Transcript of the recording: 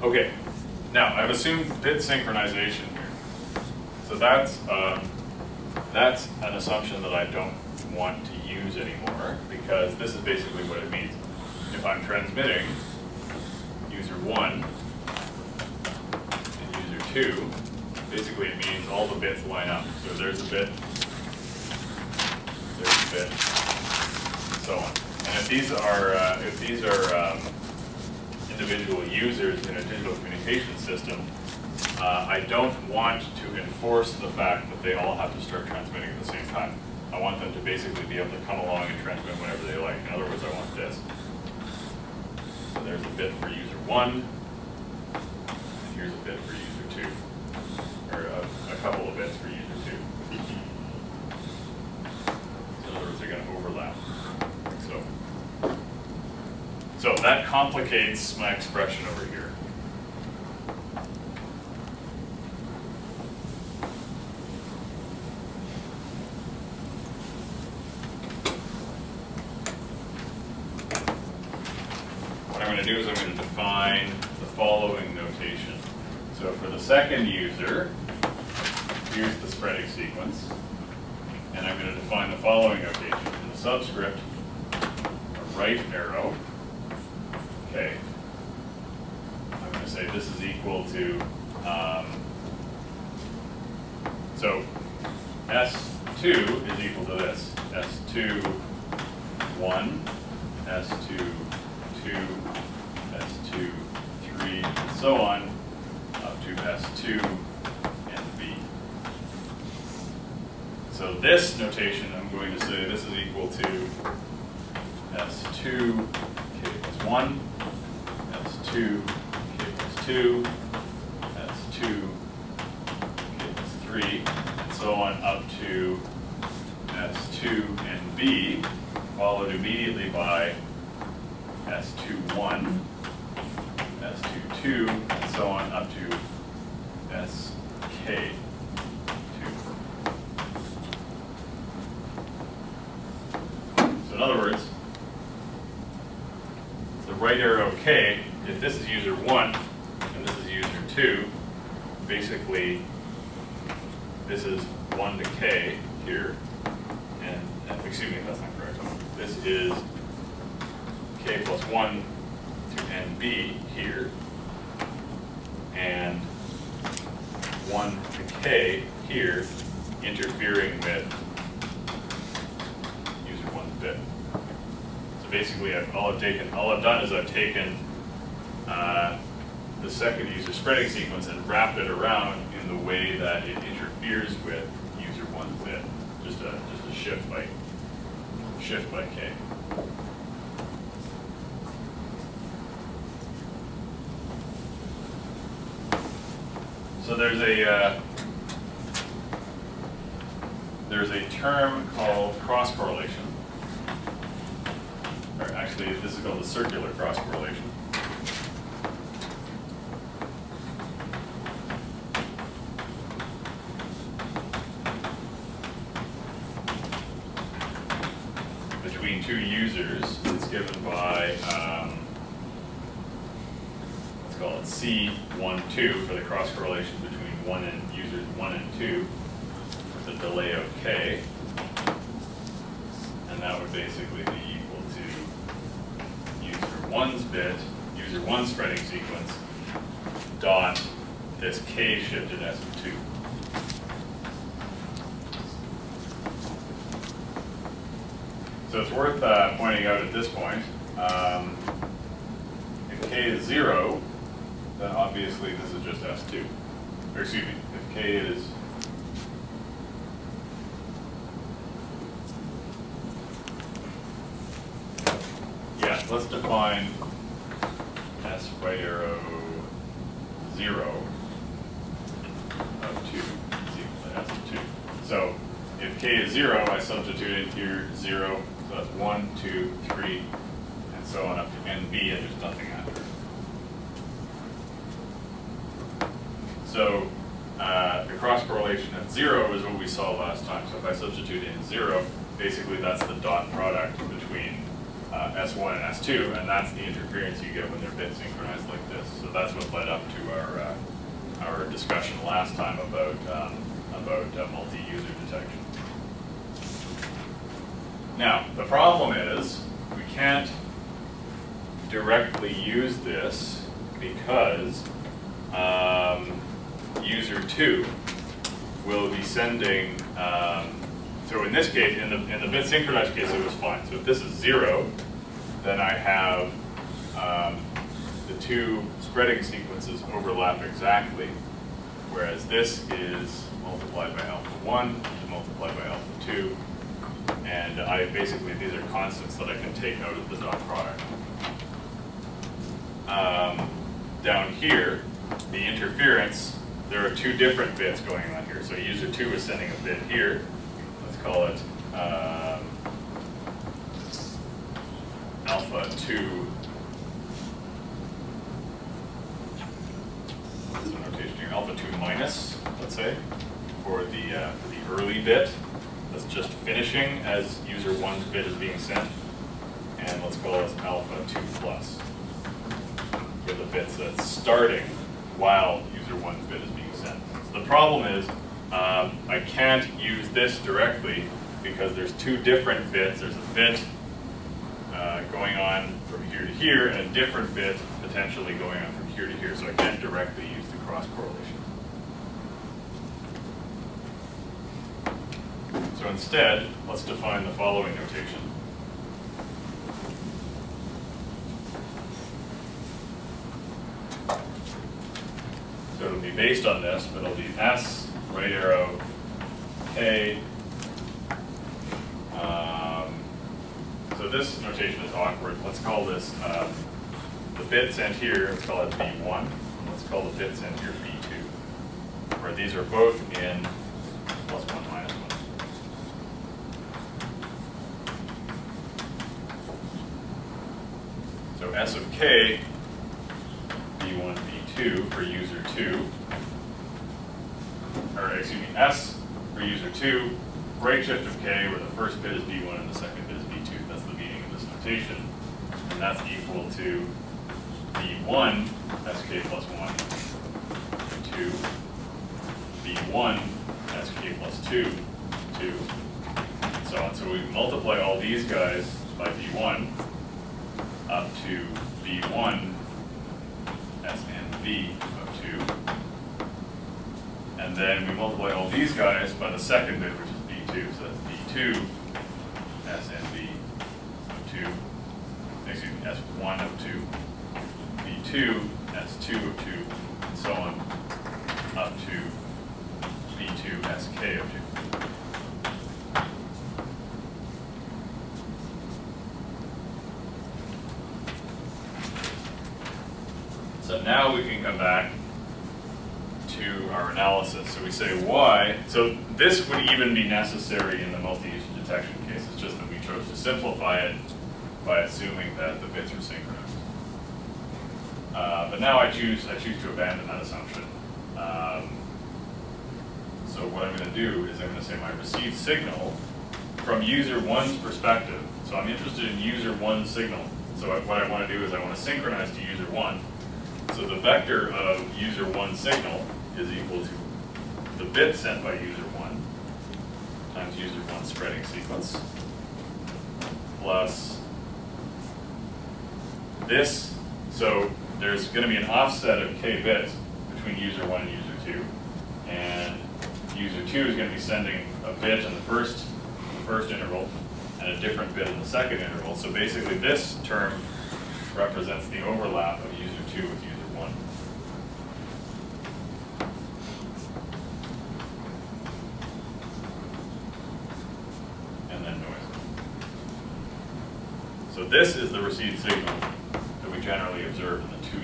Okay, now I've assumed bit synchronization here. So that's an assumption that I don't want to use anymore, because this is basically what it means. If I'm transmitting user 1 and user 2, basically it means all the bits line up. So there's a bit, and so on. And if these are individual users in a digital communication system, I don't want to enforce the fact that they all have to start transmitting at the same time. I want them to basically be able to come along and transmit whenever they like. In other words, I want this. So there's a bit for user 1, and here's a bit for user 2, or a couple of bits for user 2. In other words, they're going to overlap. So that complicates my expression over here. What I'm going to do is I'm going to define the following notation. So for the second user, here's the spreading sequence. And I'm going to define the following notation. In the subscript, a right arrow. Okay. I'm going to say this is equal to, so S2 is equal to this. S2, 1, S2, 2, S2, 3, and so on, up to S2 and B. So this notation, I'm going to say this is equal to S2, K plus 1, S2, K plus 2, S2, K plus 3, and so on up to S2 and B, followed immediately by S2, 1, S2, 2, and so on up to SK. In other words, the right arrow K, if this is user 1 and this is user 2, basically this is 1 to K here, and excuse me, that's not correct. This is K plus 1 to NB here, and 1 to K here, interfering with user 1's bit. Basically, all I've done is I've taken the second user spreading sequence and wrapped it around in the way that it interferes with user 1's bit. Just a shift by K. So there's a term called cross correlation. Or actually, this is called the circular cross correlation. Between two users, it's given by, let's call it C12 for the cross correlation between users 1 and 2, with a delay of K. And that would basically be equal to user 1's bit, user 1's spreading sequence, dot this K shifted S2. So it's worth pointing out at this point, if K is 0, then obviously this is just S2. Or excuse me, if K is let's define S right arrow 0 of 2 is equal to S of 2. So if K is 0, I substitute in here 0, so that's 1, 2, 3, and so on up to NB, and there's nothing after. So the cross correlation at 0 is what we saw last time. So if I substitute in 0, basically that's the dot product between S1 and S2, and that's the interference you get when they're bit synchronized like this. So that's what led up discussion last time about multi-user detection. Now, the problem is we can't directly use this because user 2 will be sending, so in this case, in the bit synchronized case, it was fine. So if this is 0, then I have the two spreading sequences overlap exactly, whereas this is multiplied by alpha 1 and multiplied by alpha 2, and basically these are constants that I can take out of the dot product. Down here, the interference, there are two different bits going on here. So user 2 is sending a bit here. Let's call it alpha 2. What's the notation here? Alpha 2 minus, let's say, for the early bit that's just finishing as user 1's bit is being sent. And let's call this alpha 2 plus. For the bits that's starting while user 1's bit is being sent. So the problem is I can't use this directly because there's two different bits. There's a bit going on from here to here and a different bit potentially going on from here to here. So I can't directly use the cross correlation. So instead, let's define the following notation. So it'll be based on this, but it'll be S, right arrow, K. So this notation is awkward. Let's call this the bit sent here, let's call it B1. Let's call the bit sent here B2, where these are both in plus 1, minus 1. So S of K, B1, B2 for user 2, or excuse me, S for user 2, right shift of K, where the first bit is B1 and the second bit is B2. That's the meaning of this notation. And that's equal to B1 SK plus 1 to B1 SK plus 2, 2, and so on. So we multiply all these guys by B1 up to B1 S and B of 2. And then we multiply all these guys by the second bit, which is B2. So that's B2 S and B of 2. Excuse me, S1 of 2. B2 S2 of 2, and so on, up to B2 SK of 2. So now we can come back to our analysis. So we say why, so this would even be necessary in the multi-user detection case. It's just that we chose to simplify it by assuming that the bits are synchronous. But now I choose to abandon that assumption. So what I'm going to do is I'm going to say my received signal from user 1's perspective. So I'm interested in user 1's signal. So what I want to do is I want to synchronize to user 1. So the vector of user 1's signal is equal to the bit sent by user 1 times user 1's spreading sequence plus this. So there's going to be an offset of k bits between user 1 and user 2. And user 2 is going to be sending a bit in the first interval and a different bit in the second interval. So basically this term represents the overlap of user 2 with user 1. And then noise. So this is the received signal that we generally observe in the two